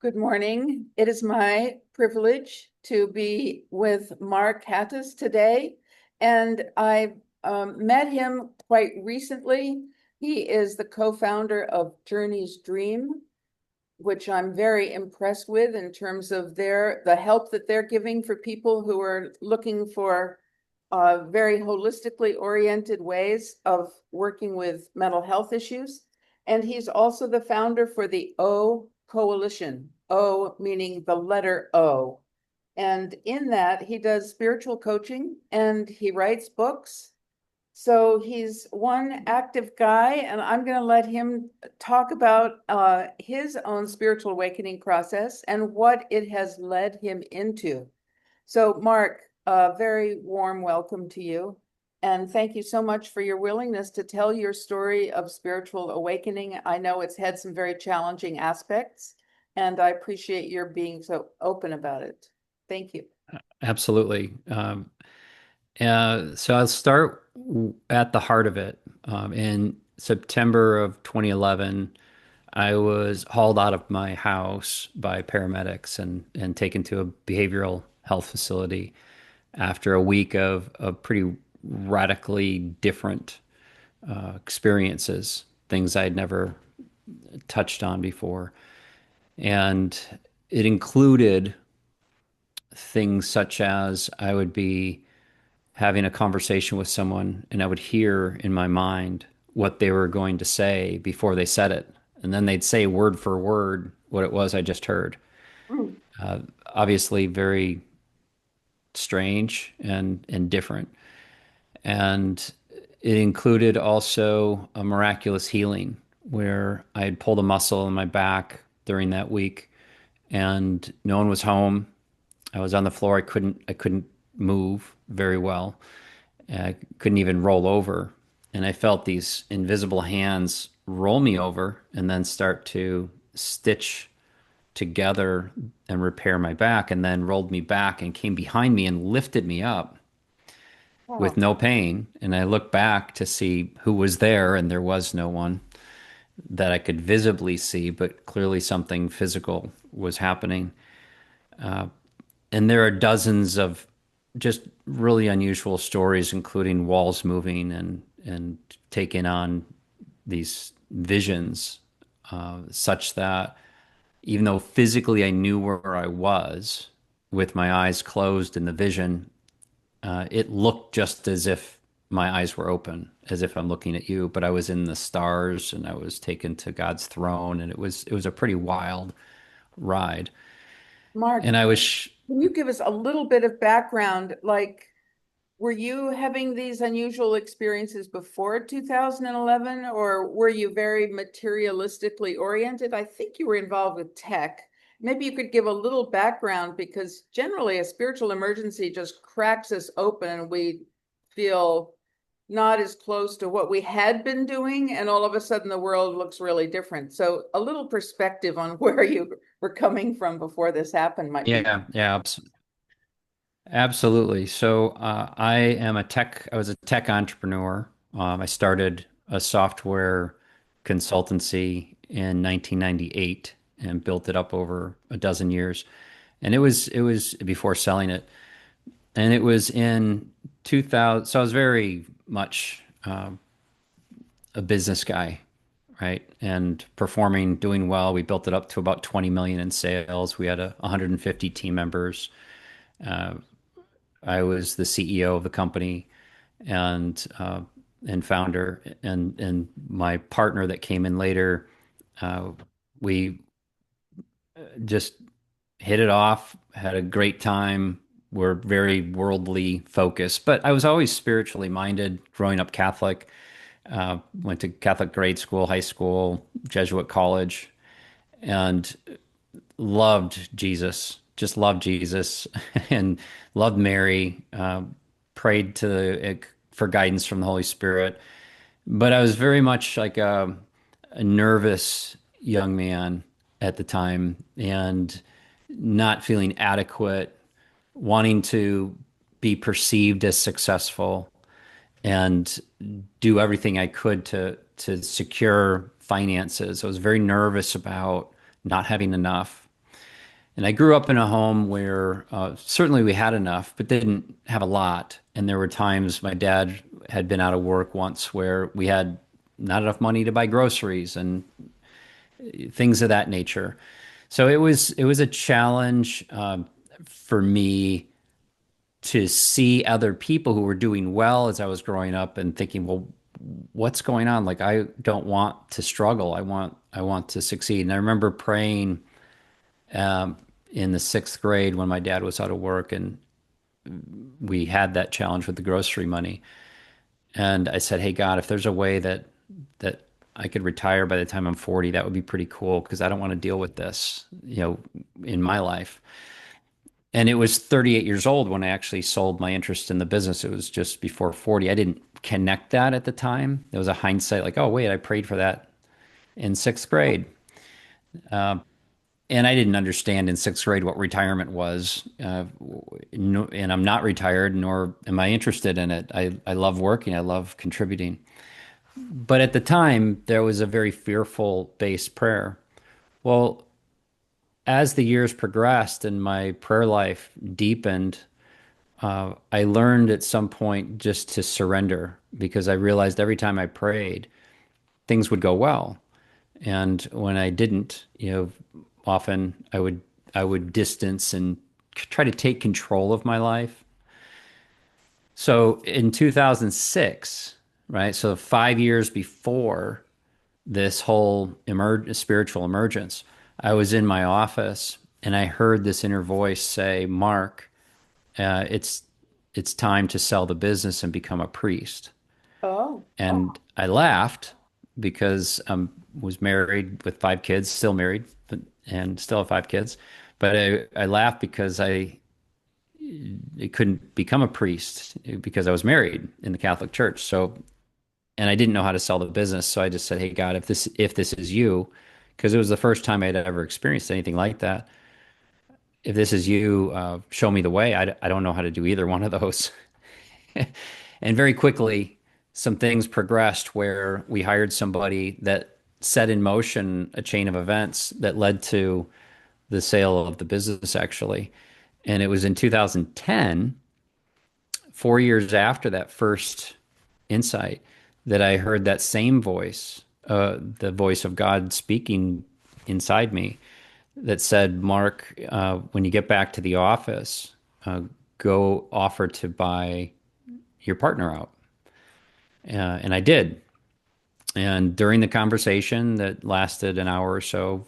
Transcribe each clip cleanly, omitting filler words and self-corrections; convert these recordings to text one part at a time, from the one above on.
Good morning. It is my privilege to be with Mark Hattas today, and I met him quite recently. He is the co-founder of Journey's Dream, which I'm very impressed with in terms of the help that they're giving for people who are looking for very holistically oriented ways of working with mental health issues. And he's also the founder for the O Coalition, O meaning the letter O. And in that, he does spiritual coaching and he writes books. So he's one active guy, and I'm going to let him talk about his own spiritual awakening process and what it has led him into. So, Mark, a very warm welcome to you. And thank you so much for your willingness to tell your story of spiritual awakening. I know it's had some very challenging aspects, and I appreciate your being so open about it. Thank you. Absolutely. So I'll start at the heart of it. In September of 2011, I was hauled out of my house by paramedics and taken to a behavioral health facility after a week of pretty radically different experiences, things I'd never touched on before. And it included things such as I would be having a conversation with someone and I would hear in my mind what they were going to say before they said it. And then they'd say word for word what it was I just heard. Mm. Obviously, very strange and different. And it included also a miraculous healing where I had pulled a muscle in my back during that week and no one was home. I was on the floor. I couldn't move very well. I couldn't even roll over. And I felt these invisible hands roll me over and then start to stitch together and repair my back, and then rolled me back and came behind me and lifted me up with Oh, no pain. And I looked back to see who was there, and there was no one that I could visibly see, but clearly something physical was happening. And there are dozens of just really unusual stories, including walls moving and taking on these visions, such that even though physically I knew where I was with my eyes closed in the vision, it looked just as if my eyes were open, as if I'm looking at you, but I was in the stars and I was taken to God's throne, and it was a pretty wild ride. Mark, And I was can you give us a little bit of background? Like, were you having these unusual experiences before 2011, or were you very materialistically oriented? I think you were involved with tech. Maybe you could give a little background because generally a spiritual emergency just cracks us open and we feel not as close to what we had been doing, and all of a sudden the world looks really different. So a little perspective on where you were coming from before this happened might be. yeah, yeah, absolutely. So I was a tech entrepreneur. I started a software consultancy in 1998 and built it up over a dozen years. And it was before selling it. And it was in 2000. So I was very much a business guy, right? And performing, doing well. We built it up to about 20 million in sales. We had 150 team members. I was the CEO of the company and founder, and my partner that came in later. We just hit it off, had a great time. We're very worldly focused, but I was always spiritually minded. Growing up Catholic, went to Catholic grade school, high school, Jesuit college, and loved Jesus, just loved Jesus and loved Mary, prayed for guidance from the Holy Spirit. But I was very much like a nervous young man at the time and not feeling adequate, wanting to be perceived as successful and do everything I could to secure finances. I was very nervous about not having enough. And I grew up in a home where certainly we had enough, but didn't have a lot. And there were times my dad had been out of work once where we had not enough money to buy groceries and things of that nature. So it was a challenge for me to see other people who were doing well as I was growing up and thinking, well, what's going on? Like I don't want to struggle. I want to succeed. And I remember praying um, in the sixth grade when my dad was out of work and we had that challenge with the grocery money. And I said, "Hey God, if there's a way that I could retire by the time I'm 40, that would be pretty cool because I don't want to deal with this, in my life." And it was 38 years old when I actually sold my interest in the business. It was just before 40. I didn't connect that at the time. There was a hindsight like, "Oh, wait, I prayed for that in sixth grade." And I didn't understand in sixth grade what retirement was. No, and I'm not retired, nor am I interested in it. I love working, I love contributing. But at the time, there was a very fearful based prayer. Well, as the years progressed and my prayer life deepened, I learned at some point just to surrender because I realized every time I prayed, things would go well. And when I didn't, often I would distance and try to take control of my life. So in 2006, right? So 5 years before this whole spiritual emergence, I was in my office and I heard this inner voice say, "Mark, it's time to sell the business and become a priest." Oh, And I laughed because I was married with five kids, still married, and still have five kids. But I laughed because I couldn't become a priest because I was married in the Catholic Church. So, and I didn't know how to sell the business. So I just said, "Hey God, if this is you," because it was the first time I'd ever experienced anything like that. "If this is you, show me the way. I don't know how to do either one of those." And very quickly, some things progressed where we hired somebody that set in motion a chain of events that led to the sale of the business, actually. And it was in 2010, 4 years after that first insight, that I heard that same voice, the voice of God speaking inside me, that said, "Mark, when you get back to the office, go offer to buy your partner out." And I did. And during the conversation that lasted an hour or so,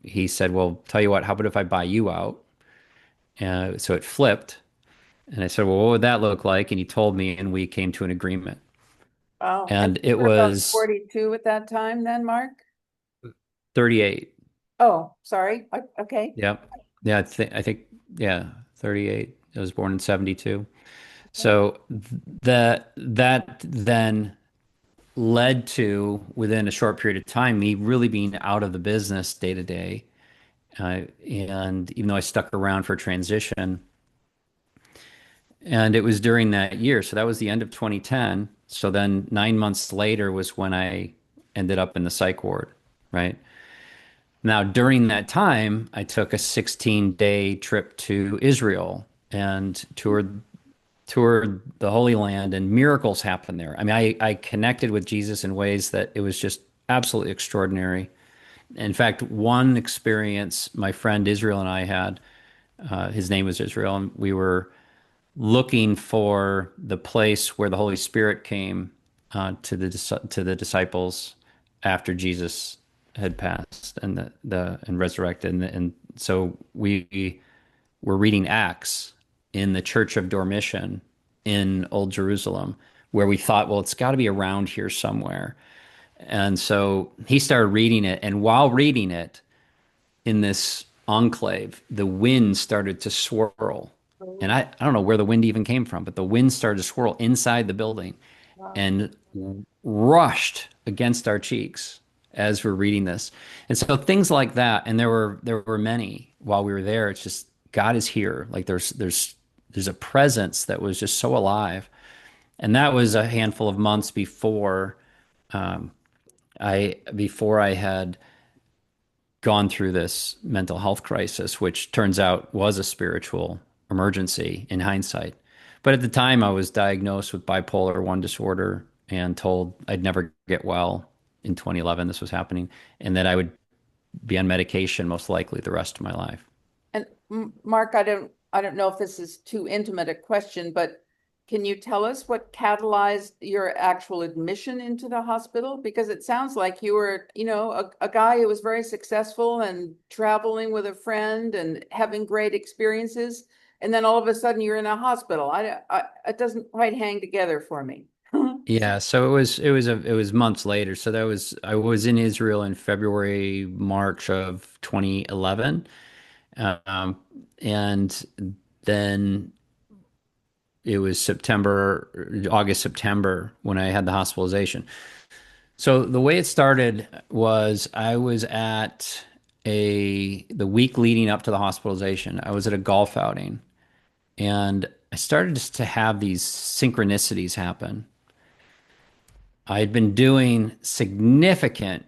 he said, "Well, tell you what, how about if I buy you out?" So it flipped. And I said, "Well, what would that look like?" And he told me, and we came to an agreement. wow. And And you it were about was 42 at that time then, Mark? 38. Oh, sorry. Okay. Yep. Yeah, I think yeah, 38. I was born in 72. Okay. So that then led to, within a short period of time, me really being out of the business day to day. And even though I stuck around for transition, and it was during that year, so that was the end of 2010. So then 9 months later was when I ended up in the psych ward, right? Now, during that time, I took a 16-day trip to Israel and toured the Holy Land, and miracles happened there. I mean, I connected with Jesus in ways that it was just absolutely extraordinary. In fact, one experience my friend Israel and I had, his name was Israel, and we were looking for the place where the Holy Spirit came to the disciples after Jesus had passed and and resurrected, and so we were reading Acts in the Church of Dormition in Old Jerusalem, where we thought, well, it's got to be around here somewhere. And so he started reading it, and while reading it, in this enclave, the wind started to swirl. And Oh, I don't know where the wind even came from, but the wind started to swirl inside the building wow. and rushed against our cheeks as we're reading this. And so things like that, and there were many while we were there. It's just God is here. Like there's a presence that was just so alive. And that was a handful of months before I had gone through this mental health crisis, which turns out was a spiritual emergency in hindsight. But at the time, I was diagnosed with bipolar I disorder and told I'd never get well. In 2011, this was happening, and that I would be on medication most likely the rest of my life. And Mark, I don't know if this is too intimate a question, but can you tell us what catalyzed your actual admission into the hospital? Because it sounds like you were, a guy who was very successful and traveling with a friend and having great experiences. And then all of a sudden you're in a hospital. It doesn't quite hang together for me. Yeah, so it was months later. So that was I was in Israel in February, March of 2011. Um, and then it was August, September when I had the hospitalization. So the way it started was I was at the week leading up to the hospitalization. I was at a golf outing and I started just to have these synchronicities happen. I had been doing significant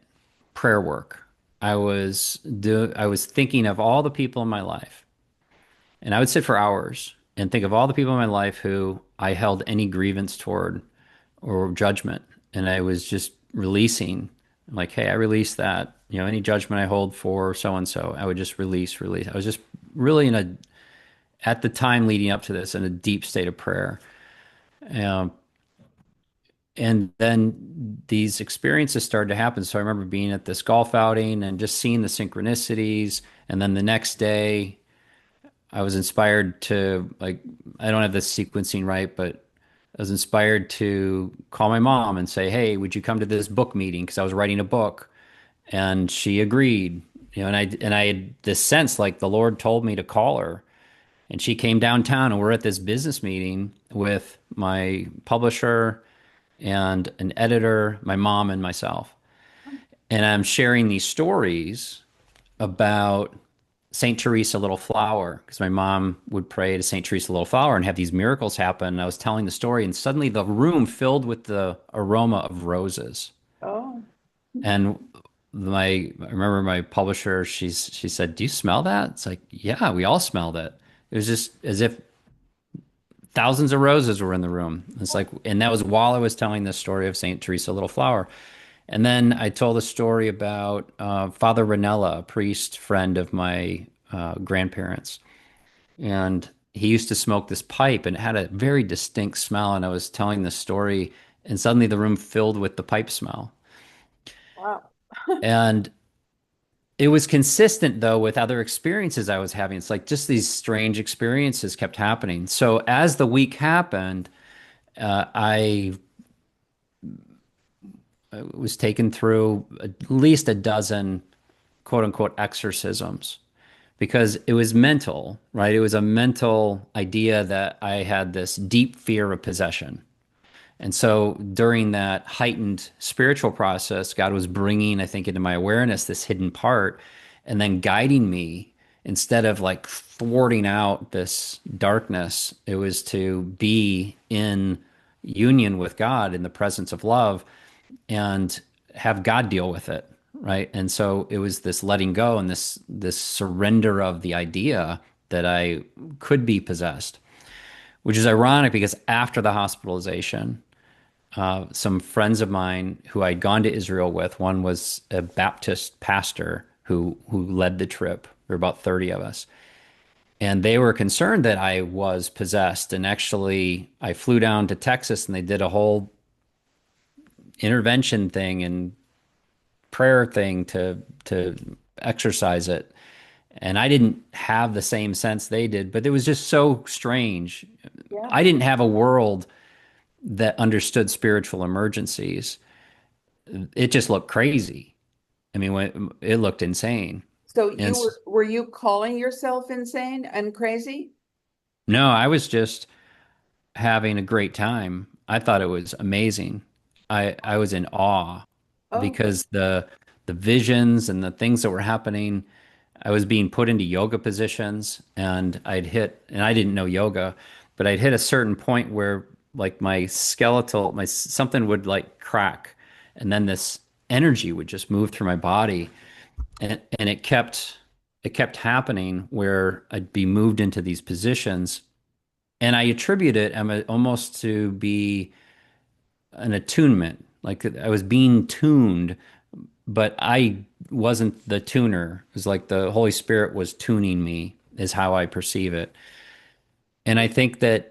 prayer work. I was thinking of all the people in my life, and I would sit for hours and think of all the people in my life who I held any grievance toward or judgment, and I was just releasing, like, hey, I release that. Any judgment I hold for so and so, I would just release. I was just really at the time leading up to this, in a deep state of prayer. Um, and then these experiences started to happen. So I remember being at this golf outing and just seeing the synchronicities. And then the next day, I was inspired to, like, I don't have the sequencing right, but I was inspired to call my mom and say, "Hey, would you come to this book meeting?" Because I was writing a book, and she agreed. And I had this sense like the Lord told me to call her, and she came downtown, and we're at this business meeting with my publisher and an editor, my mom, and myself. And I'm sharing these stories about St. Teresa Little Flower, because my mom would pray to St. Teresa Little Flower and have these miracles happen. And I was telling the story, and suddenly the room filled with the aroma of roses. Oh, And I remember my publisher, she said, "Do you smell that?" It's like, yeah, we all smelled it. It was just as if thousands of roses were in the room. It's like, and that was while I was telling this story of St. Teresa Little Flower. And then I told a story about Father Ranella, a priest friend of my grandparents. And he used to smoke this pipe and it had a very distinct smell. And I was telling this story, and suddenly the room filled with the pipe smell. wow. And it was consistent, though, with other experiences I was having. It's like just these strange experiences kept happening. So as the week happened, I was taken through at least a dozen quote unquote exorcisms because it was mental, right? It was a mental idea that I had this deep fear of possession. And so during that heightened spiritual process, God was bringing, I think, into my awareness this hidden part and then guiding me instead of like thwarting out this darkness. It was to be in union with God in the presence of love and have God deal with it, right? And so it was this letting go and this surrender of the idea that I could be possessed, which is ironic because after the hospitalization, some friends of mine who I'd gone to Israel with, one was a Baptist pastor who led the trip. There were about 30 of us. And they were concerned that I was possessed. And actually, I flew down to Texas and they did a whole intervention thing and prayer thing to exercise it. And I didn't have the same sense they did, but it was just so strange. Yeah. I didn't have a world that understood spiritual emergencies. It just looked crazy. I mean, it looked insane. So And were you calling yourself insane and crazy? no, I was just having a great time. I thought it was amazing. I was in awe Oh, because the visions and the things that were happening, I was being put into yoga positions and I didn't know yoga, but I'd hit a certain point where like my something would like crack and then this energy would just move through my body and it kept happening where I'd be moved into these positions, and I attribute it almost to be an attunement, like I was being tuned, but I wasn't the tuner. It was like the Holy Spirit was tuning me, is how I perceive it. And I think that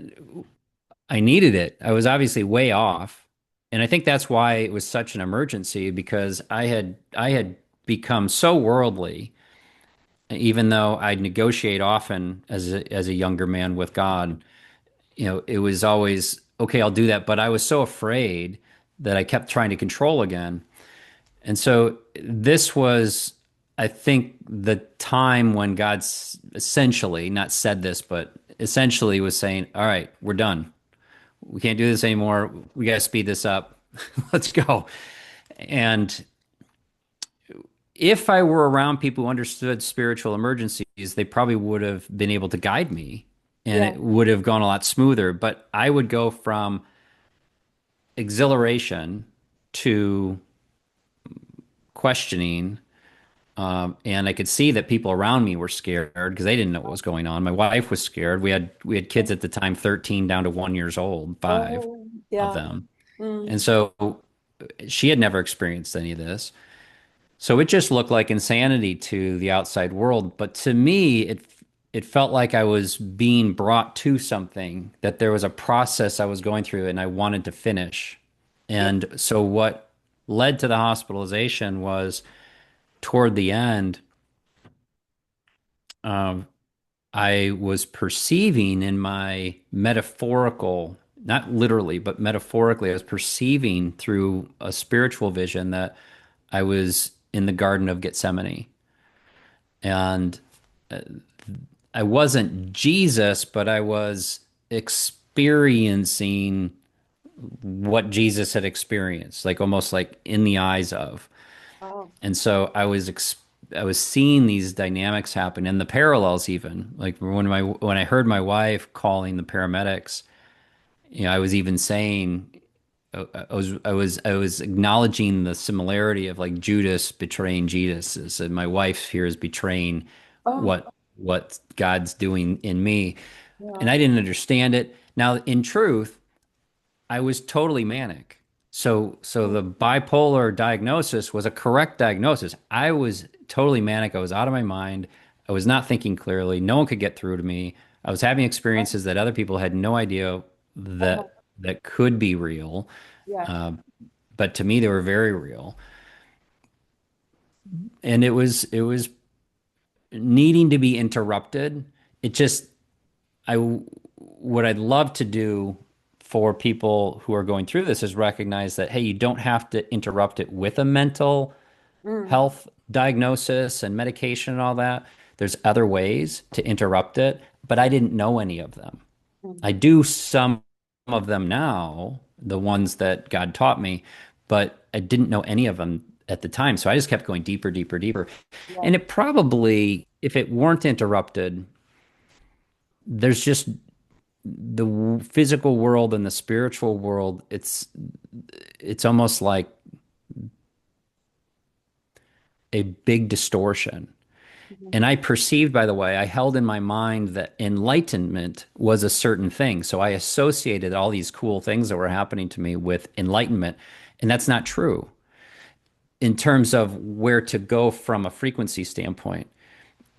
I needed it. I was obviously way off. And I think that's why it was such an emergency, because I had become so worldly, even though I'd negotiate often as a younger man with God. It was always okay, I'll do that, but I was so afraid that I kept trying to control again. And so this was, I think, the time when God's essentially not said this, but essentially was saying, all right, we're done. We can't do this anymore. We got to speed this up. Let's go. And if I were around people who understood spiritual emergencies, they probably would have been able to guide me and Yeah. it would have gone a lot smoother. But I would go from exhilaration to questioning. And I could see that people around me were scared because they didn't know what was going on. My wife was scared. We had kids at the time, 13 down to 1 years old, five Oh, of yeah. them. And Mm, so she had never experienced any of this. So it just looked like insanity to the outside world. But to me, it felt like I was being brought to something, that there was a process I was going through and I wanted to finish. yeah. And so what led to the hospitalization was toward the end, um, I was perceiving in my metaphorical, not literally, but metaphorically, I was perceiving through a spiritual vision that I was in the Garden of Gethsemane. And I wasn't Jesus, but I was experiencing what Jesus had experienced, like almost like in the eyes of. Oh, And so I was seeing these dynamics happen and the parallels even. Like when I heard my wife calling the paramedics, I was even saying I was acknowledging the similarity of like Judas betraying Jesus, and my wife here is betraying oh, what God's doing in me. yeah. And I didn't understand it. Now, in truth, I was totally manic. So Mm, the bipolar diagnosis was a correct diagnosis. I was totally manic. I was out of my mind. I was not thinking clearly. No one could get through to me. I was having oh, experiences that other people had no idea oh, that could be real. yeah. Uh, but to me, they were very real. And it was needing to be interrupted. It just I what I'd love to do for people who are going through this is recognize that, hey, you don't have to interrupt it with a mental Mm, health diagnosis and medication and all that. There's other ways to interrupt it, but I didn't know any of them. mm, I do some of them now, the ones that God taught me, but I didn't know any of them at the time. So I just kept going deeper, deeper, deeper. yeah. And it probably, if it weren't interrupted, there's just the physical world and the spiritual world, it's almost like a big distortion. Mhm. And I perceived, by the way, I held in my mind that enlightenment was a certain thing. So I associated all these cool things that were happening to me with enlightenment. And that's not true in terms of where to go from a frequency standpoint.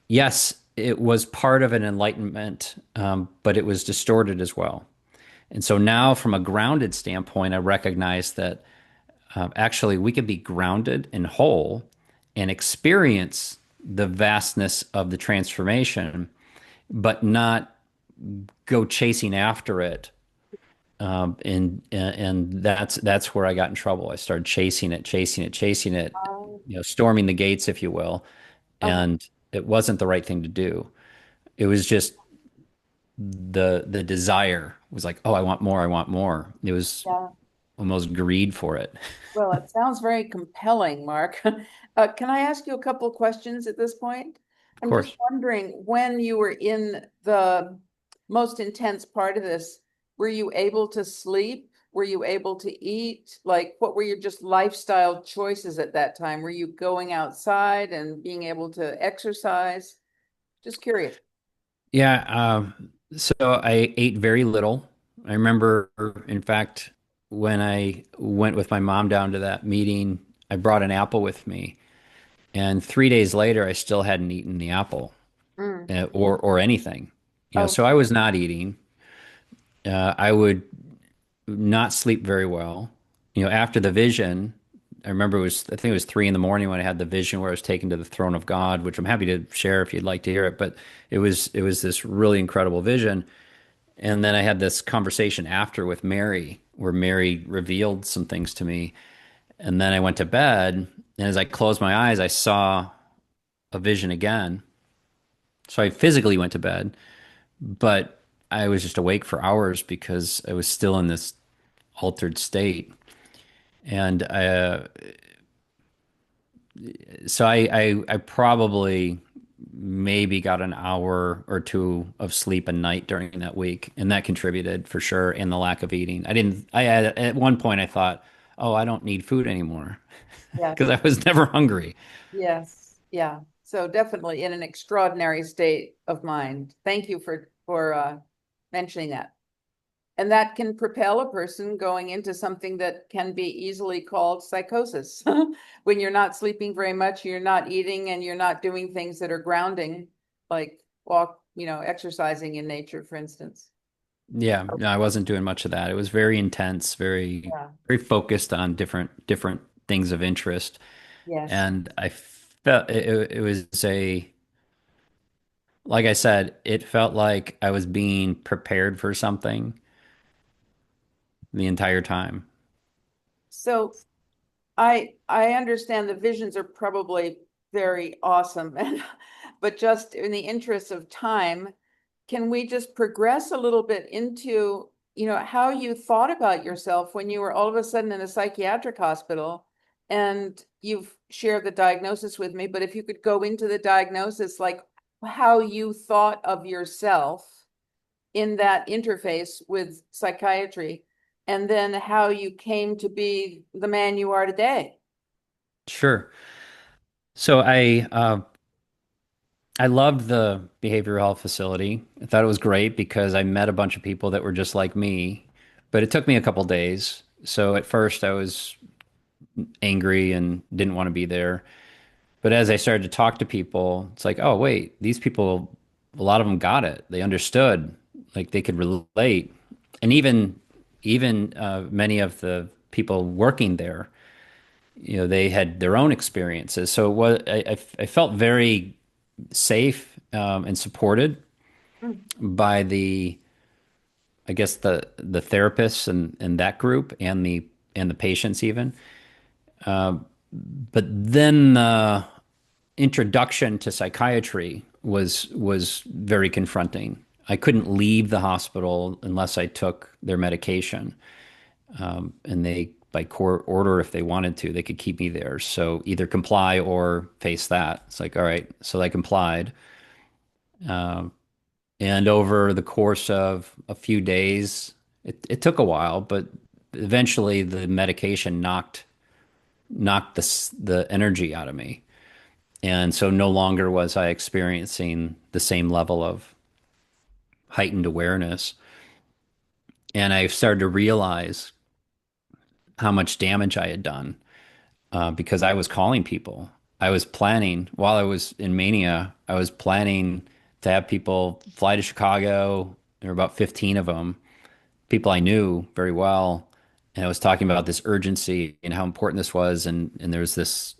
Yes, it was part of an enlightenment, but it was distorted as well. And so now, from a grounded standpoint, I recognize that actually we can be grounded and whole and experience the vastness of the transformation, but not go chasing after it. And that's where I got in trouble. I started chasing it, chasing it, chasing it, Oh, storming the gates, if you will. uh-huh. And it wasn't the right thing to do. It was just the desire was like, oh, I want more, I want more. It was Yeah. almost greed for it. Well, it sounds very compelling, Mark. Can I ask you a couple of questions at this point? Of I'm just course. wondering, when you were in the most intense part of this, were you able to sleep? were you able to eat? Like, what were your just lifestyle choices at that time? Were you going outside and being able to exercise? Just curious. Yeah, so I ate very little. I remember, in fact, when I went with my mom down to that meeting, I brought an apple with me, and 3 days later, I still hadn't eaten the apple, Mm. or anything. Oh, So I was not eating. I would not sleep very well. After the vision, I remember I think it was 3 in the morning when I had the vision where I was taken to the throne of God, which I'm happy to share if you'd like to hear it. But it was this really incredible vision. And then I had this conversation after with Mary, where Mary revealed some things to me. And then I went to bed, and as I closed my eyes, I saw a vision again. So I physically went to bed, but I was just awake for hours because I was still in this altered state. And so I probably maybe got an hour or two of sleep a night during that week, and that contributed for sure. And the lack of eating. I had at one point I thought, oh, I don't need food anymore because yes, I was never hungry. yes, yeah. So definitely in an extraordinary state of mind. Thank you for mentioning that. And that can propel a person going into something that can be easily called psychosis. When you're not sleeping very much, you're not eating, and you're not doing things that are grounding, like exercising in nature, for instance. Yeah, no, I wasn't doing much of that. It was very intense, very Yeah. very focused on different things of interest, Yes. and I felt it was like I said, it felt like I was being prepared for something the entire time. So I understand the visions are probably very awesome, and but just in the interest of time, can we just progress a little bit into, how you thought about yourself when you were all of a sudden in a psychiatric hospital, and you've shared the diagnosis with me, but if you could go into the diagnosis, like how you thought of yourself in that interface with psychiatry, and then how you came to be the man you are today. Sure. So I loved the behavioral health facility. I thought it was great because I met a bunch of people that were just like me, but it took me a couple days. So at first I was angry and didn't want to be there. But as I started to talk to people, it's like, oh, wait, these people, a lot of them got it. They understood, like they could relate. And even many of the people working there, they had their own experiences. So I felt very safe and supported Mm. by I guess the therapists and that group and the patients even. But then the introduction to psychiatry was very confronting. I couldn't leave the hospital unless I took their medication, and they, by court order, if they wanted to, they could keep me there. So either comply or face that. It's like, all right, so I complied. And over the course of a few days, it took a while, but eventually the medication knocked the energy out of me. And so no longer was I experiencing the same level of heightened awareness. And I started to realize how much damage I had done because I was calling people. I was planning, while I was in mania, I was planning to have people fly to Chicago. There were about 15 of them, people I knew very well. And I was talking about this urgency and how important this was. And there's this,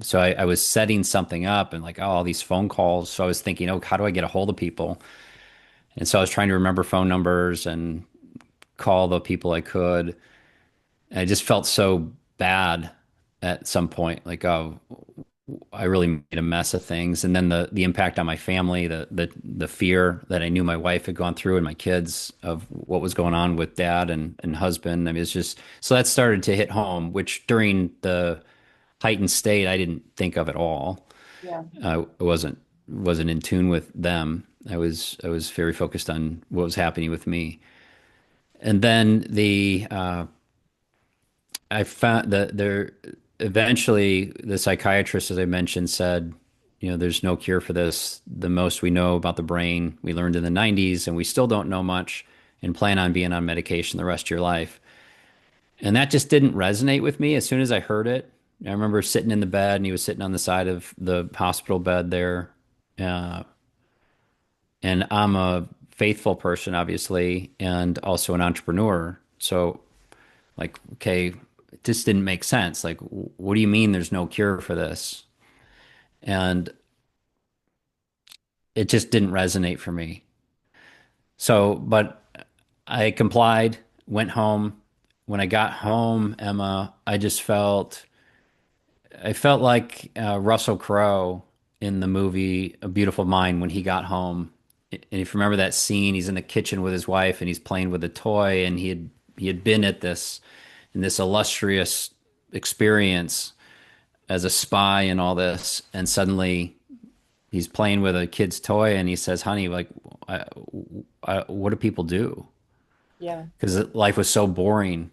so I was setting something up and like, oh, all these phone calls. So I was thinking, oh, how do I get a hold of people? And so I was trying to remember phone numbers and call the people I could. And I just felt so bad at some point, like, oh, I really made a mess of things. And then the impact on my family, the fear that I knew my wife had gone through and my kids of what was going on with dad and husband. I mean, it's just, so that started to hit home, which during the heightened state, I didn't think of at all. Yeah. I wasn't in tune with them. I was very focused on what was happening with me. And then I found that there eventually the psychiatrist, as I mentioned, said, there's no cure for this. The most we know about the brain we learned in the 90s, and we still don't know much, and plan on being on medication the rest of your life. And that just didn't resonate with me as soon as I heard it. I remember sitting in the bed, and he was sitting on the side of the hospital bed there. Uh, and I'm a faithful person, obviously, and also an entrepreneur. So, like, okay, it just didn't make sense. Like, what do you mean there's no cure for this? And it just didn't resonate for me. So, but I complied, went home. When I got home, Emma, I felt like Russell Crowe in the movie A Beautiful Mind when he got home. And if you remember that scene, he's in the kitchen with his wife and he's playing with a toy, and he had been at this in this illustrious experience as a spy and all this, and suddenly he's playing with a kid's toy and he says, "Honey, like, what do people do?" Yeah. Because life was so boring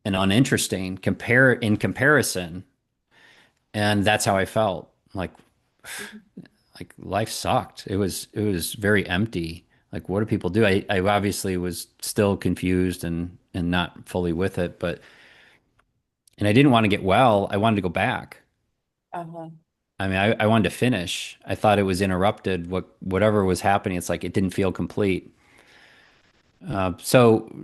and uninteresting compare in comparison, and that's how I felt. Like life sucked. It was very empty. Like, what do people do? I obviously was still confused and not fully with it, but and I didn't want to get well. I wanted to go back. Uh-huh. I mean, I wanted to finish. I thought it was interrupted. Whatever was happening, it's like it didn't feel complete. So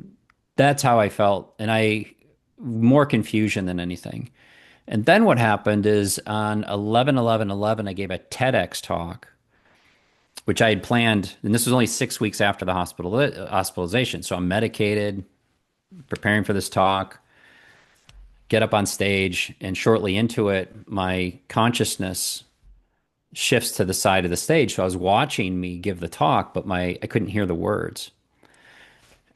that's how I felt, and I more confusion than anything. And then what happened is on 11/11/11, I gave a TEDx talk, which I had planned, and this was only 6 weeks after the hospitalization. So I'm medicated, preparing for this talk, get up on stage, and shortly into it, my consciousness shifts to the side of the stage. So I was watching me give the talk, but I couldn't hear the words.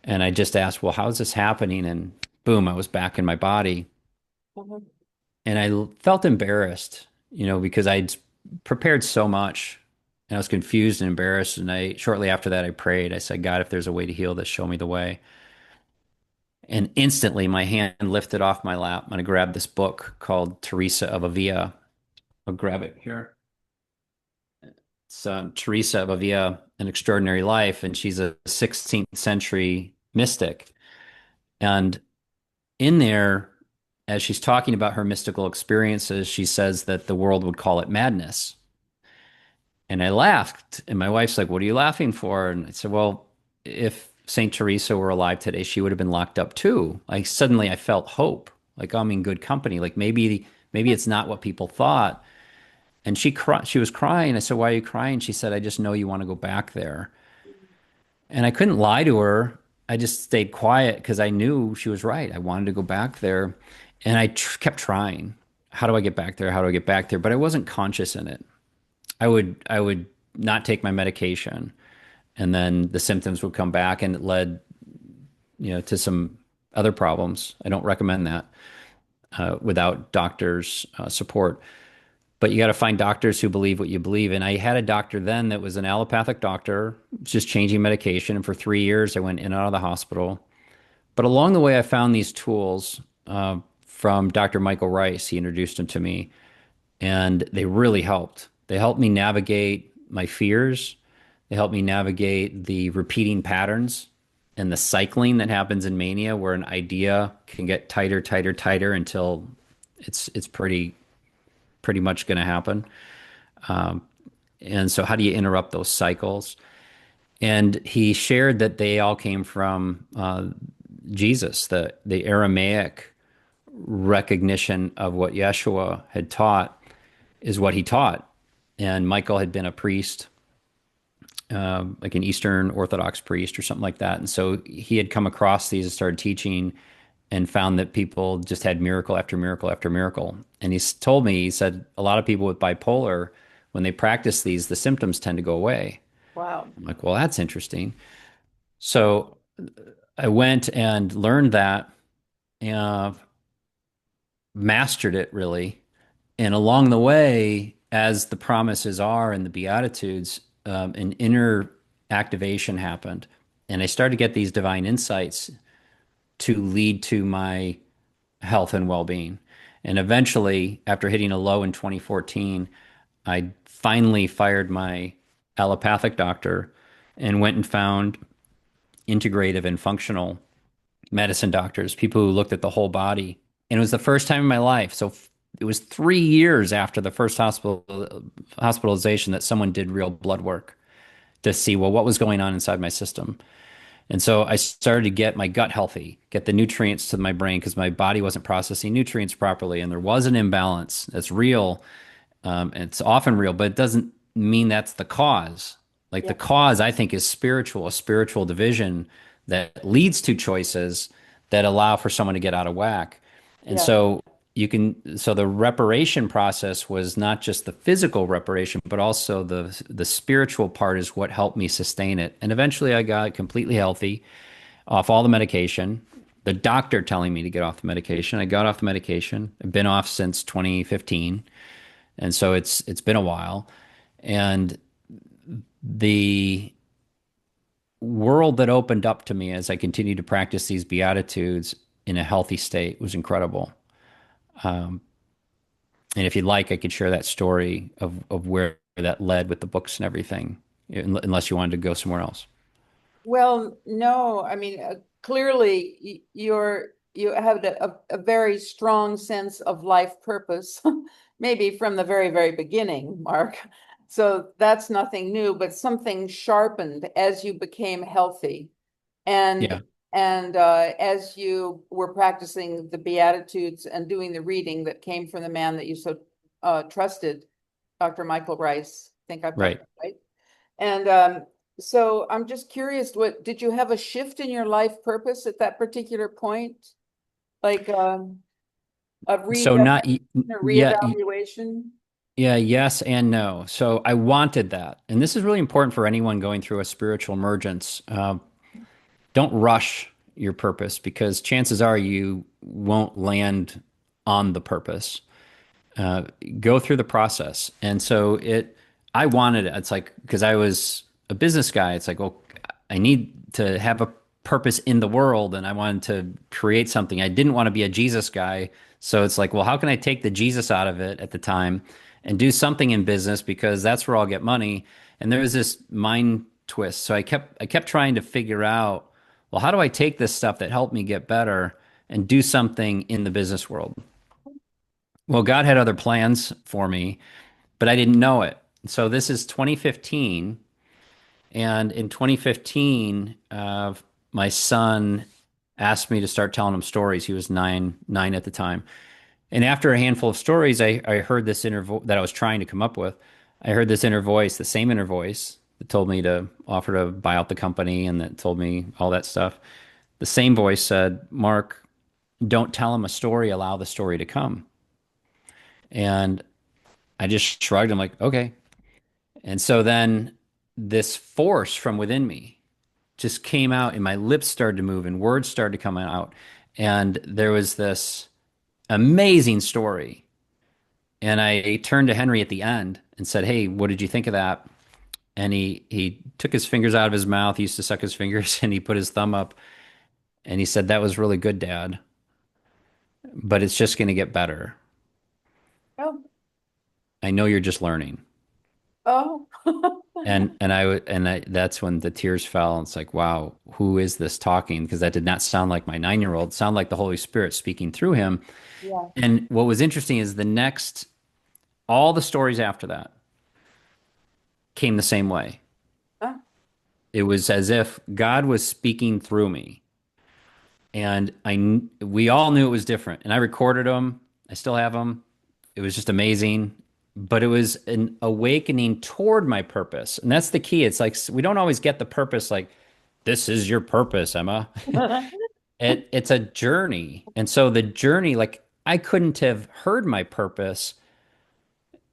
And I just asked, well, how is this happening? And boom, I was back in my body. Uh-huh. And I felt embarrassed, because I'd prepared so much and I was confused and embarrassed. And shortly after that, I prayed. I said, God, if there's a way to heal this, show me the way. And instantly my hand lifted off my lap and I grabbed this book called Teresa of Avila. I'll grab it here. It's Teresa of Avila, An Extraordinary Life. And she's a 16th century mystic. And in there, as she's talking about her mystical experiences, she says that the world would call it madness. And I laughed. And my wife's like, "What are you laughing for?" And I said, "Well, if St. Teresa were alive today, she would have been locked up too." Like suddenly I felt hope. Like I'm in good company. Like maybe it's not what people thought. And she was crying. I said, "Why are you crying?" She said, "I just know you want to go back there." And I couldn't lie to her. I just stayed quiet because I knew she was right. I wanted to go back there. And I kept trying. How do I get back there? How do I get back there? But I wasn't conscious in it. I would not take my medication, and then the symptoms would come back, and it led, to some other problems. I don't recommend that without doctors' support. But you got to find doctors who believe what you believe. And I had a doctor then that was an allopathic doctor, just changing medication. And for 3 years, I went in and out of the hospital. But along the way, I found these tools from Dr. Michael Rice. He introduced them to me, and they really helped. They helped me navigate my fears. They helped me navigate the repeating patterns and the cycling that happens in mania, where an idea can get tighter, tighter, tighter until it's pretty much going to happen. And so, how do you interrupt those cycles? And he shared that they all came from Jesus, the Aramaic recognition of what Yeshua had taught is what he taught. And Michael had been a priest, like an Eastern Orthodox priest or something like that. And so he had come across these and started teaching and found that people just had miracle after miracle after miracle. And told me, he said, a lot of people with bipolar, when they practice these, the symptoms tend to go away. Wow. I'm like, well, that's interesting. So I went and learned that, uh, mastered it really. And along the way, as the promises are in the Beatitudes, an inner activation happened. And I started to get these divine insights. to lead to my health and well-being. And eventually, after hitting a low in 2014, I finally fired my allopathic doctor and went and found integrative and functional medicine doctors, people who looked at the whole body. And it was the first time in my life. So it was 3 years after the first hospitalization that someone did real blood work to see, well, what was going on inside my system. And so I started to get my gut healthy, get the nutrients to my brain because my body wasn't processing nutrients properly. And there was an imbalance that's real. It's often real, but it doesn't mean that's the cause. Like Yeah, the cause, I think, is spiritual, a spiritual division that leads to choices that allow for someone to get out of whack. And yeah, so so the reparation process was not just the physical reparation, but also the spiritual part is what helped me sustain it. And eventually I got completely healthy off all the medication. The doctor telling me to get off the medication. I got off the medication. I've been off since 2015. And so it's been a while. And the world that opened up to me as I continued to practice these beatitudes in a healthy state was incredible. Um, and if you'd like, I could share that story of where that led with the books and everything, unless you wanted to go somewhere else. well, no, I mean, clearly you have a very strong sense of life purpose, maybe from the very, very beginning, Mark. So that's nothing new, but something sharpened as you became healthy. And Yeah, as you were practicing the Beatitudes and doing the reading that came from the man that you so trusted, Dr. Michael Rice, I think I've got right. that right. And so I'm just curious, what did you have a shift in your life purpose at that particular point? Like a So not, redefinition or yeah, reevaluation? yeah, yes and no. So I wanted that. And this is really important for anyone going through a spiritual emergence. Don't rush your purpose because chances are you won't land on the purpose. Uh, Go through the process. And so I wanted it. It's like, because I was a business guy, it's like, well, I need to have a purpose in the world and I wanted to create something. I didn't want to be a Jesus guy. So it's like, well, how can I take the Jesus out of it at the time and do something in business because that's where I'll get money. And there was this mind twist. So I kept trying to figure out, well, how do I take this stuff that helped me get better and do something in the business world? Well, God had other plans for me, but I didn't know it. So this is 2015, and in 2015, my son asked me to start telling him stories. He was nine at the time, and after a handful of stories, I heard this inner that I was trying to come up with. I heard this inner voice, the same inner voice that told me to offer to buy out the company and that told me all that stuff. The same voice said, "Mark, don't tell him a story. Allow the story to come." And I just shrugged. I'm like, okay. And so then this force from within me just came out and my lips started to move and words started to come out. And there was this amazing story. And I turned to Henry at the end and said, "Hey, what did you think of that?" And he took his fingers out of his mouth. He used to suck his fingers and he put his thumb up and he said, "That was really good, Dad, but it's just going to get better. Oh, I know you're just learning." oh, And that's when the tears fell. And it's like, wow, who is this talking? Because that did not sound like my 9-year-old. It sounded like the Holy Spirit speaking through him. yeah. And what was interesting is all the stories after that came the same way. Ah, It was as if God was speaking through me, and we all knew it was different. And I recorded them. I still have them. It was just amazing. But it was an awakening toward my purpose. And that's the key. It's like we don't always get the purpose like, this is your purpose, Emma. It's a journey. And so the journey, like I couldn't have heard my purpose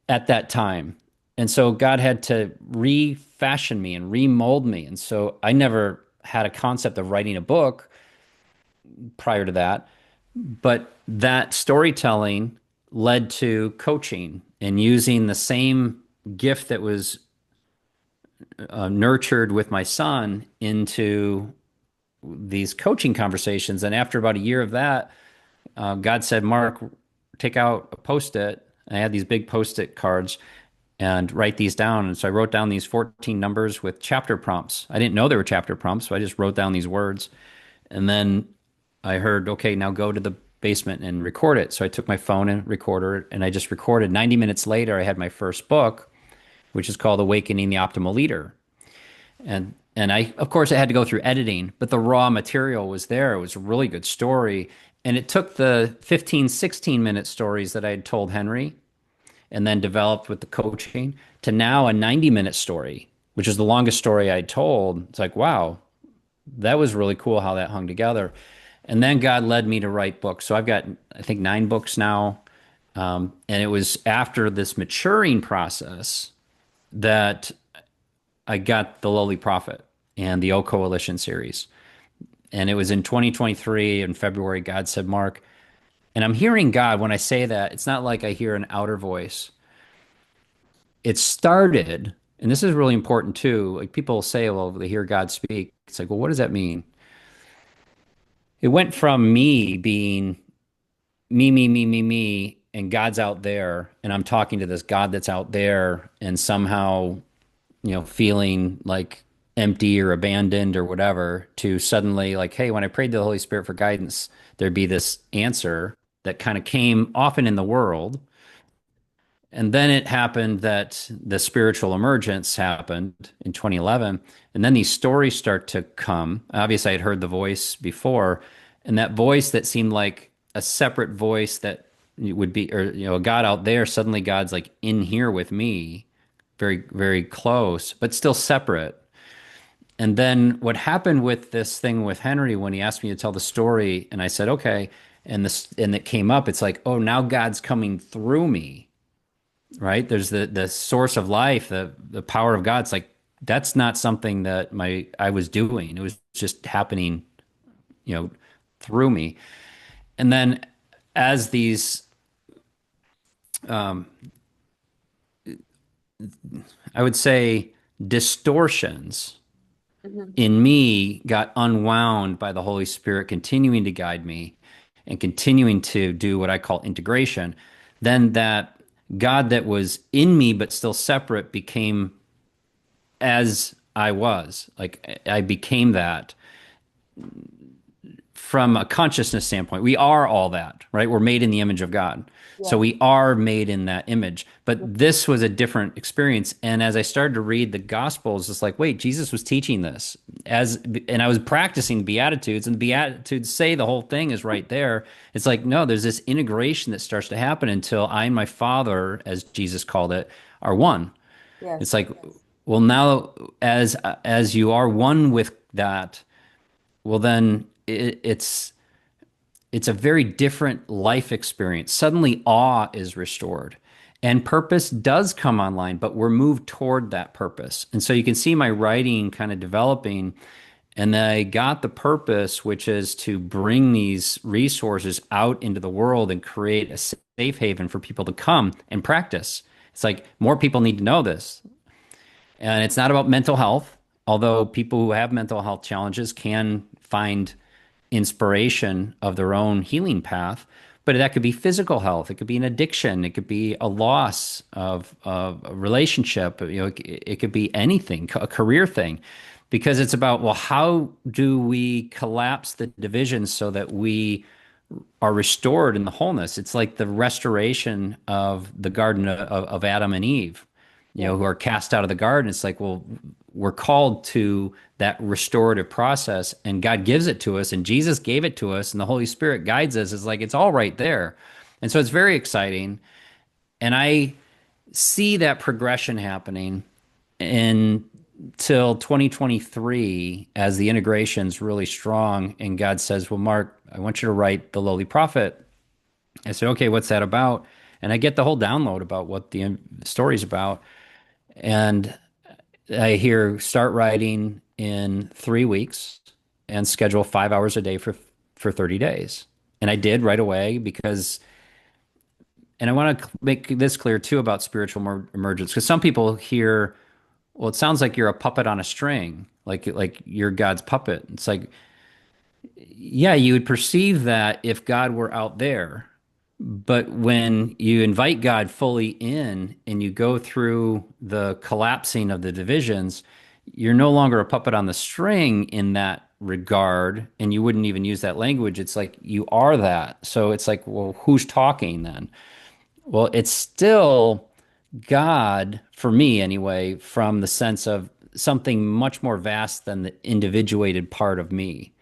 at that time. And so God had to refashion me and remold me. And so I never had a concept of writing a book prior to that. But that storytelling led to coaching and using the same gift that was nurtured with my son into these coaching conversations. And after about a year of that, God said, Mark, take out a post-it. I had these big post-it cards and write these down. And so I wrote down these 14 numbers with chapter prompts. I didn't know there were chapter prompts, so I just wrote down these words. And then I heard, okay, now go to the basement and record it. So I took my phone and recorded it, and I just recorded. 90 minutes later, I had my first book, which is called Awakening the Optimal Leader. And I, of course, I had to go through editing, but the raw material was there. It was a really good story. And it took the 15, 16-minute stories that I had told Henry and then developed with the coaching to now a 90-minute story, which is the longest story I told. It's like, wow, that was really cool how that hung together. And then God led me to write books. So I've got, I think, 9 books now. And it was after this maturing process that I got the Lowly Prophet and the O Coalition series. And it was in 2023 in February, God said, Mark, and I'm hearing God when I say that, it's not like I hear an outer voice. It started, and this is really important too. Like people say, well, they hear God speak. It's like, well, what does that mean? It went from me being me, and God's out there, and I'm talking to this God that's out there, and somehow, feeling like empty or abandoned or whatever, to suddenly like, hey, when I prayed to the Holy Spirit for guidance, there'd be this answer that kind of came often in the world. And then it happened that the spiritual emergence happened in 2011. And then these stories start to come. Obviously, I had heard the voice before, and that voice that seemed like a separate voice that would be, or, a God out there, suddenly God's like in here with me, very, very close, but still separate. And then what happened with this thing with Henry when he asked me to tell the story, and I said, okay, and it came up, it's like, oh, now God's coming through me, right? There's the source of life, the power of God. It's like that's not something that I was doing. It was just happening, through me. And then as these I would say distortions Mhm. in me got unwound by the Holy Spirit continuing to guide me and continuing to do what I call integration, then that God that was in me but still separate became as I was. Like I became that from a consciousness standpoint. We are all that, right? We're made in the image of God. So Yes. we are made in that image. But this was a different experience. And as I started to read the Gospels, it's like, wait, Jesus was teaching this and I was practicing Beatitudes, and the Beatitudes say the whole thing is right there. It's like, no, there's this integration that starts to happen until I and my Father, as Jesus called it, are one. It's Yes. like, well, now as you are one with that, well, then it's a very different life experience. Suddenly, awe is restored, and purpose does come online, but we're moved toward that purpose. And so you can see my writing kind of developing. And then I got the purpose, which is to bring these resources out into the world and create a safe haven for people to come and practice. It's like more people need to know this. And it's not about mental health, although people who have mental health challenges can find inspiration of their own healing path. But that could be physical health. It could be an addiction. It could be a loss of a relationship. It could be anything, a career thing, because it's about, well, how do we collapse the divisions so that we are restored in the wholeness? It's like the restoration of the garden of Adam and Eve, Yes. who are cast out of the garden. It's like, well, we're called to that restorative process, and God gives it to us, and Jesus gave it to us, and the Holy Spirit guides us. It's like it's all right there. And so it's very exciting. And I see that progression happening until 2023 as the integration's really strong. And God says, well, Mark, I want you to write The Lowly Prophet. I said, okay, what's that about? And I get the whole download about what the story's about. And I hear start writing in 3 weeks and schedule 5 hours a day for 30 days. And I did right away because, and I want to make this clear too about spiritual emergence, because some people hear, well, it sounds like you're a puppet on a string, like you're God's puppet. It's like, Yeah, you would perceive that if God were out there. But when you invite God fully in and you go through the collapsing of the divisions, you're no longer a puppet on the string in that regard. And you wouldn't even use that language. It's like you are that. So it's like, well, who's talking then? Well, it's still God, for me anyway, from the sense of something much more vast than the individuated part of me,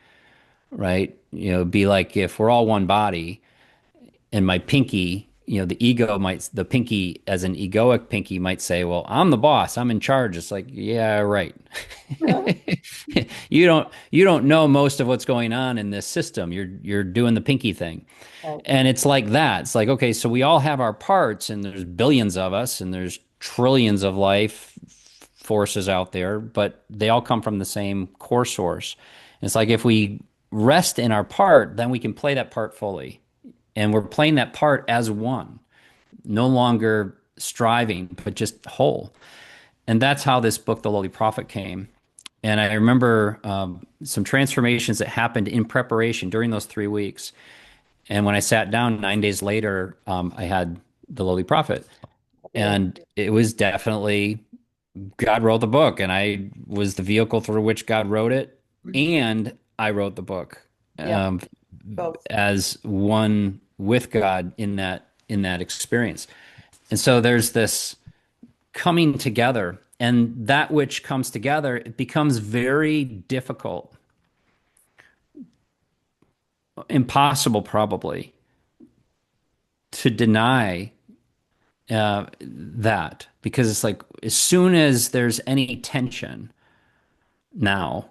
right? It'd be like if we're all one body and my pinky, the pinky as an egoic pinky might say, well, I'm the boss, I'm in charge. It's like, yeah, right. You don't know most of what's going on in this system. You're doing the pinky thing. Right. And it's like that. It's like, okay, so we all have our parts, and there's billions of us, and there's trillions of life forces out there, but they all come from the same core source. And it's like if we rest in our part, then we can play that part fully. And we're playing that part as one, no longer striving, but just whole. And that's how this book, The Lowly Prophet, came. And I remember some transformations that happened in preparation during those 3 weeks. And when I sat down 9 days later, I had The Lowly Prophet. Yeah. And it was definitely God wrote the book, and I was the vehicle through which God wrote it. And I wrote the book Yeah. um, Both. as one with God in that experience. And so there's this coming together, and that which comes together, it becomes very difficult, impossible probably, to deny that, because it's like as soon as there's any tension now,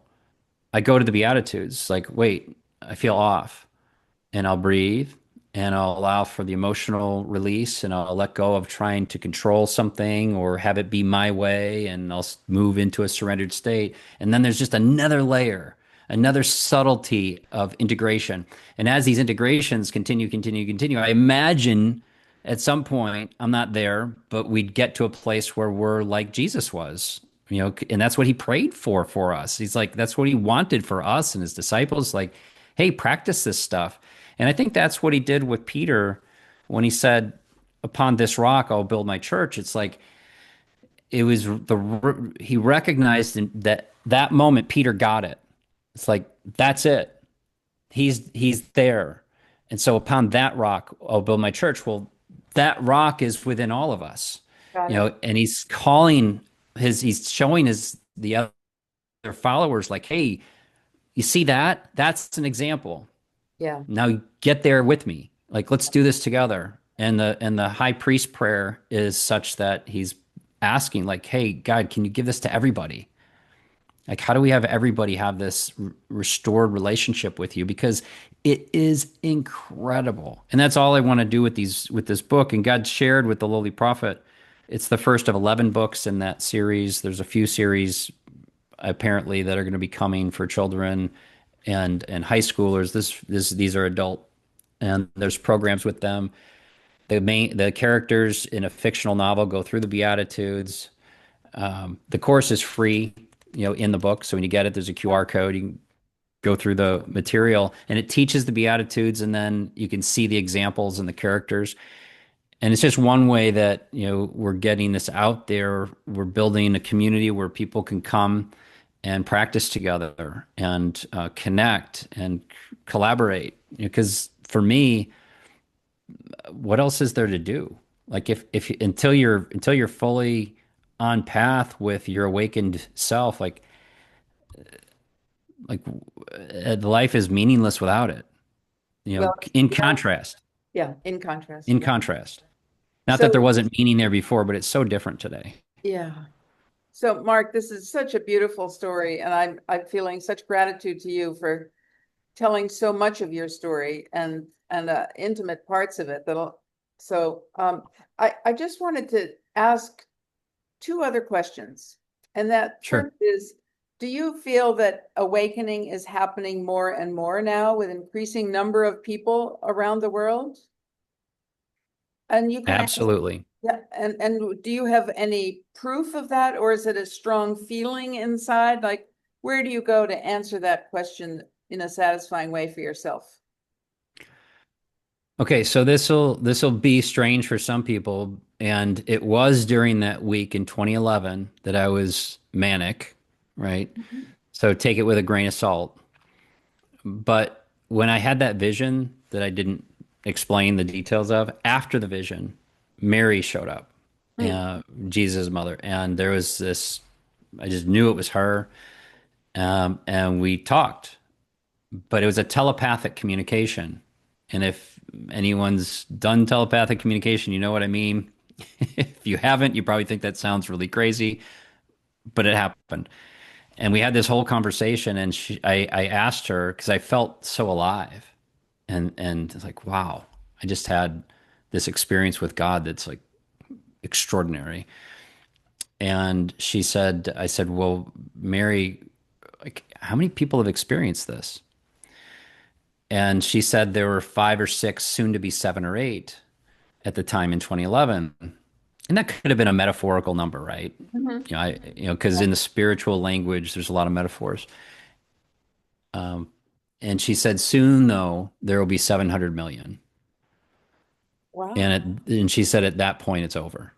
I go to the Beatitudes, like, wait, I feel off, and I'll breathe and I'll allow for the emotional release, and I'll let go of trying to control something or have it be my way, and I'll move into a surrendered state. And then there's just another layer, another subtlety of integration. And as these integrations continue, I imagine at some point, I'm not there, but we'd get to a place where we're like Jesus was. And that's what he prayed for us. He's like, that's what he wanted for us and his disciples. Like, hey, practice this stuff. And I think that's what he did with Peter when he said, upon this rock, I'll build my church. It's like, he recognized that moment, Peter got it. It's like, that's it. He's there. And so upon that rock, I'll build my church. Well, that rock is within all of us, Got it. and he's showing the other followers like, hey, you see that? That's an example. Yeah. Now get there with me. Like, let's do this together. And the high priest prayer is such that he's asking, like, hey, God, can you give this to everybody? Like, how do we have everybody have this restored relationship with you? Because it is incredible. And that's all I want to do with this book. And God shared with the lowly prophet. It's the first of 11 books in that series. There's a few series apparently that are going to be coming for children and high schoolers. These are adult, and there's programs with them. The characters in a fictional novel go through the Beatitudes. The course is free, in the book. So when you get it, there's a QR code. You can go through the material, and it teaches the Beatitudes, and then you can see the examples and the characters. And it's just one way that, we're getting this out there. We're building a community where people can come and practice together and connect and collaborate. Because for me, what else is there to do? Like if until you're fully on path with your awakened self, like life is meaningless without it. Well, In yeah. contrast, Yeah. In contrast. in Yeah. contrast. Not that there So, wasn't meaning there before, but it's so different today. yeah. So, Mark, this is such a beautiful story, and I'm feeling such gratitude to you for telling so much of your story and intimate parts of it. I just wanted to ask two other questions, and that Sure. first is, do you feel that awakening is happening more and more now with increasing number of people around the world? And you can answer, Absolutely. yeah, and do you have any proof of that, or is it a strong feeling inside? Like, where do you go to answer that question in a satisfying way for yourself? Okay, so this will be strange for some people, and it was during that week in 2011 that I was manic, right? Mhm. So take it with a grain of salt. But when I had that vision that I didn't explain the details of, after the vision, Mary showed up, Mm. Jesus' mother, and there was this. I just knew it was her, and we talked, but it was a telepathic communication. And if anyone's done telepathic communication, you know what I mean. If you haven't, you probably think that sounds really crazy, but it happened. And we had this whole conversation, and I asked her because I felt so alive, and it's like, wow, I just had this experience with God that's like extraordinary. And she said, I said, well, Mary, like, how many people have experienced this? And she said there were five or six, soon to be seven or eight at the time in 2011. And that could have been a metaphorical number, right? Mhm. Because in the spiritual language, there's a lot of metaphors. And she said, soon though, there will be 700 million. Wow. And she said, at that point, it's over.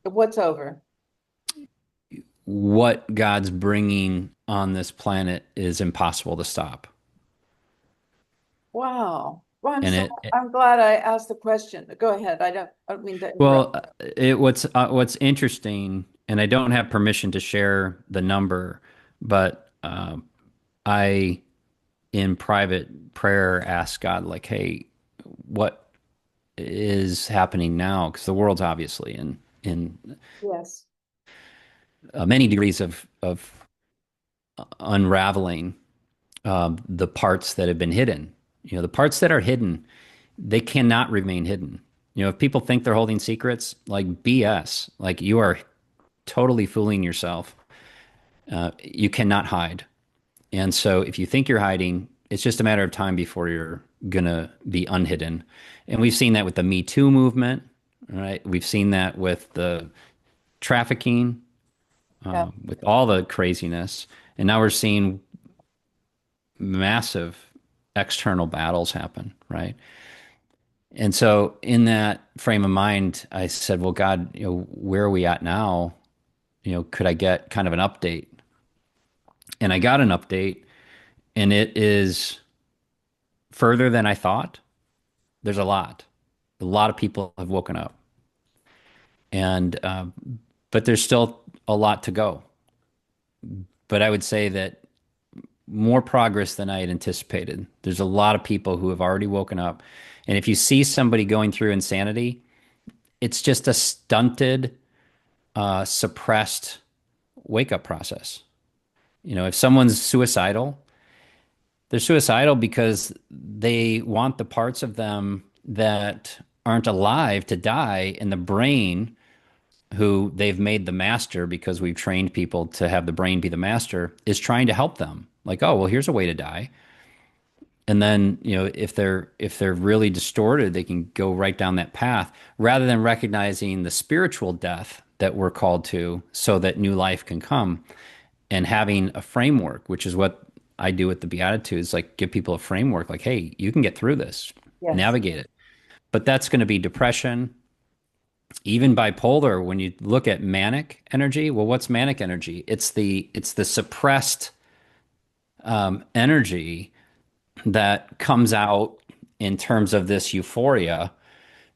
What's over? What God's bringing on this planet is impossible to stop. Wow. Well, And it, I'm glad I asked the question. Go ahead. I don't mean to interrupt. well, what's interesting, and I don't have permission to share the number, but I, in private prayer, asked God, like, hey, what is happening now? Because the world's obviously in Yes. many degrees of unraveling the parts that have been hidden. The parts that are hidden, they cannot remain hidden. If people think they're holding secrets, like BS, like you are totally fooling yourself. You cannot hide. And so if you think you're hiding, it's just a matter of time before you're going to be unhidden. And we've seen that with the Me Too movement, right? We've seen that with the trafficking, Yeah. with all the craziness. And now we're seeing massive external battles happen, right? And so in that frame of mind, I said, well, God, where are we at now? Could I get kind of an update? And I got an update, and it is further than I thought. There's a lot. A lot of people have woken up, and but there's still a lot to go. But I would say that more progress than I had anticipated. There's a lot of people who have already woken up, and if you see somebody going through insanity, it's just a stunted, suppressed wake up process. If someone's suicidal, they're suicidal because they want the parts of them that aren't alive to die, and the brain, who they've made the master because we've trained people to have the brain be the master, is trying to help them. Like, oh, well, here's a way to die. And then, if they're really distorted, they can go right down that path rather than recognizing the spiritual death that we're called to so that new life can come, and having a framework, which is what I do with the Beatitudes, like give people a framework, like, hey, you can get through this, Yes. navigate it. But that's going to be depression, even bipolar. When you look at manic energy, well, what's manic energy? It's the suppressed energy that comes out in terms of this euphoria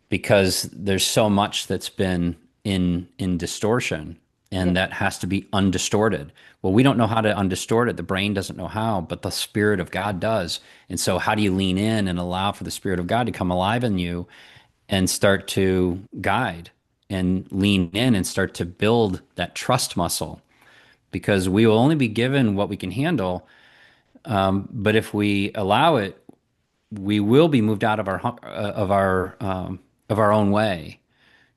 because there's so much that's been in distortion, Yeah. and that has to be undistorted. Well, we don't know how to undistort it. The brain doesn't know how, but the Spirit of God does. And so how do you lean in and allow for the Spirit of God to come alive in you and start to guide and lean in and start to build that trust muscle? Because we will only be given what we can handle, but if we allow it, we will be moved out of our own way,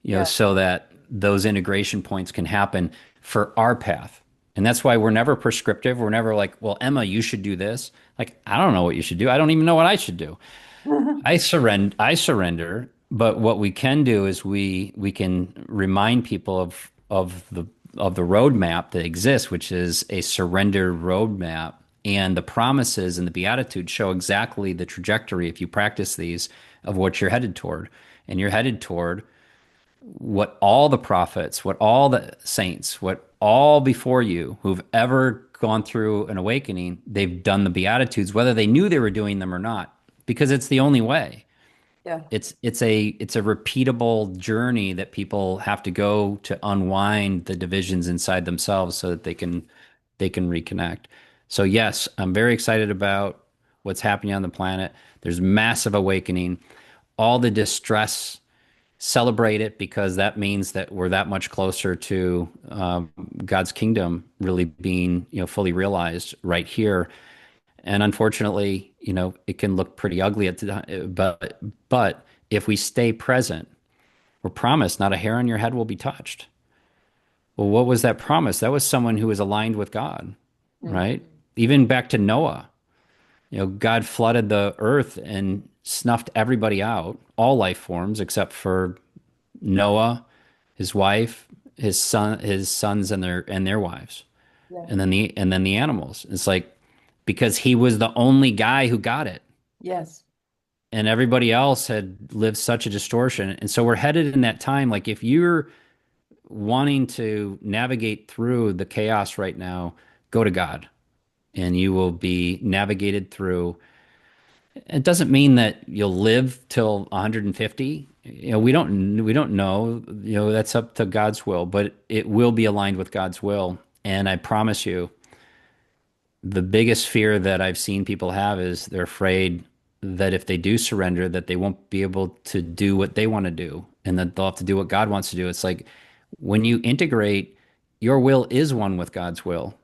Yeah. so that those integration points can happen for our path. And that's why we're never prescriptive. We're never like, well, Emma, you should do this. Like, I don't know what you should do. I don't even know what I should do. I surrender. But what we can do is we can remind people of the roadmap that exists, which is a surrender roadmap And the promises and the Beatitudes show exactly the trajectory, if you practice these, of what you're headed toward. And you're headed toward what all the prophets, what all the saints, what all before you who've ever gone through an awakening, they've done the Beatitudes, whether they knew they were doing them or not, because it's the only way. Yeah. It's a repeatable journey that people have to go to unwind the divisions inside themselves so that they can reconnect. So yes, I'm very excited about what's happening on the planet. There's massive awakening. All the distress, celebrate it, because that means that we're that much closer to God's kingdom really being, fully realized right here. And unfortunately, it can look pretty ugly at the time, but if we stay present, we're promised not a hair on your head will be touched. Well, what was that promise? That was someone who was aligned with God, Mhm. right? Even back to Noah, God flooded the earth and snuffed everybody out, all life forms except for Noah, his wife, his sons and their wives, Yeah. and then the animals. It's like because he was the only guy who got it, Yes. and everybody else had lived such a distortion. And so we're headed in that time. Like if you're wanting to navigate through the chaos right now, go to God, and you will be navigated through. It doesn't mean that you'll live till 150. We don't know. That's up to God's will, but it will be aligned with God's will. And I promise you, the biggest fear that I've seen people have is they're afraid that if they do surrender, that they won't be able to do what they want to do, and that they'll have to do what God wants to do. It's like when you integrate, your will is one with God's will,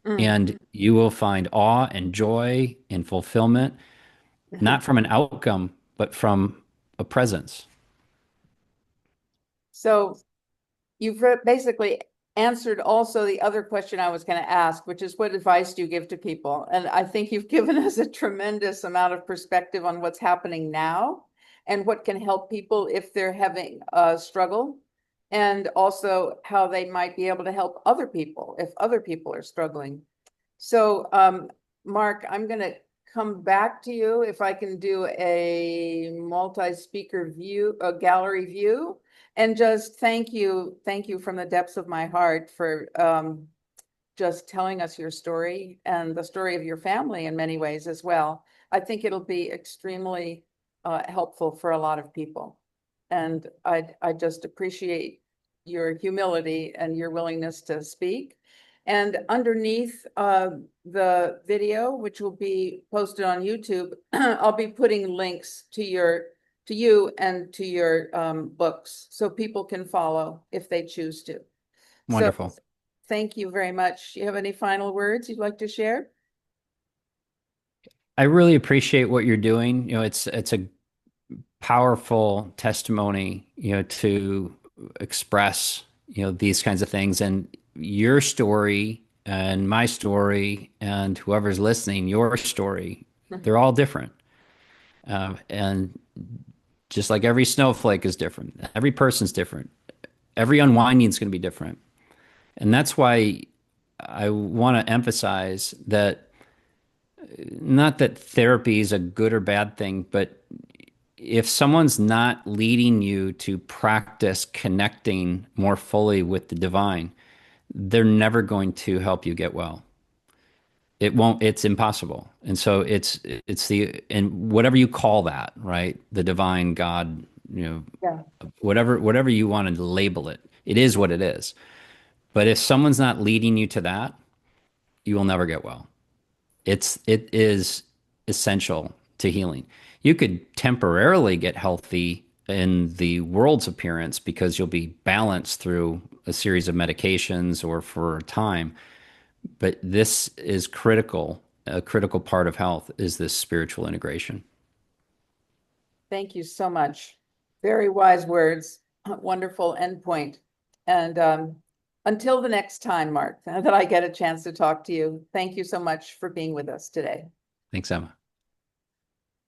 Mm. and you will find awe and joy and fulfillment, not from an outcome, but from a presence. So you've basically answered also the other question I was going to ask, which is what advice do you give to people? And I think you've given us a tremendous amount of perspective on what's happening now and what can help people if they're having a struggle, and also how they might be able to help other people if other people are struggling. So, Mark, I'm going to come back to you if I can do a multi-speaker view, a gallery view, and just thank you from the depths of my heart for just telling us your story and the story of your family in many ways as well. I think it'll be extremely helpful for a lot of people. And I just appreciate your humility and your willingness to speak. And underneath the video, which will be posted on YouTube, I'll be putting links to you and to your books so people can follow if they choose to. So Wonderful. thank you very much. You have any final words you'd like to share? I really appreciate what you're doing. It's a powerful testimony, to express, these kinds of things. And your story and my story and whoever's listening, your story, they're all different. And just like every snowflake is different, every person's different, every unwinding is going to be different. And that's why I want to emphasize that not that therapy is a good or bad thing, but if someone's not leading you to practice connecting more fully with the divine, they're never going to help you get well. It won't, it's impossible. And so and whatever you call that, right? The divine, God, Yeah. whatever you want to label it, it is what it is. But if someone's not leading you to that, you will never get well. It is essential to healing. You could temporarily get healthy in the world's appearance because you'll be balanced through a series of medications or for a time. But this is critical. A critical part of health is this spiritual integration. Thank you so much. Very wise words. Wonderful endpoint. And until the next time, Mark, that I get a chance to talk to you, thank you so much for being with us today. Thanks, Emma.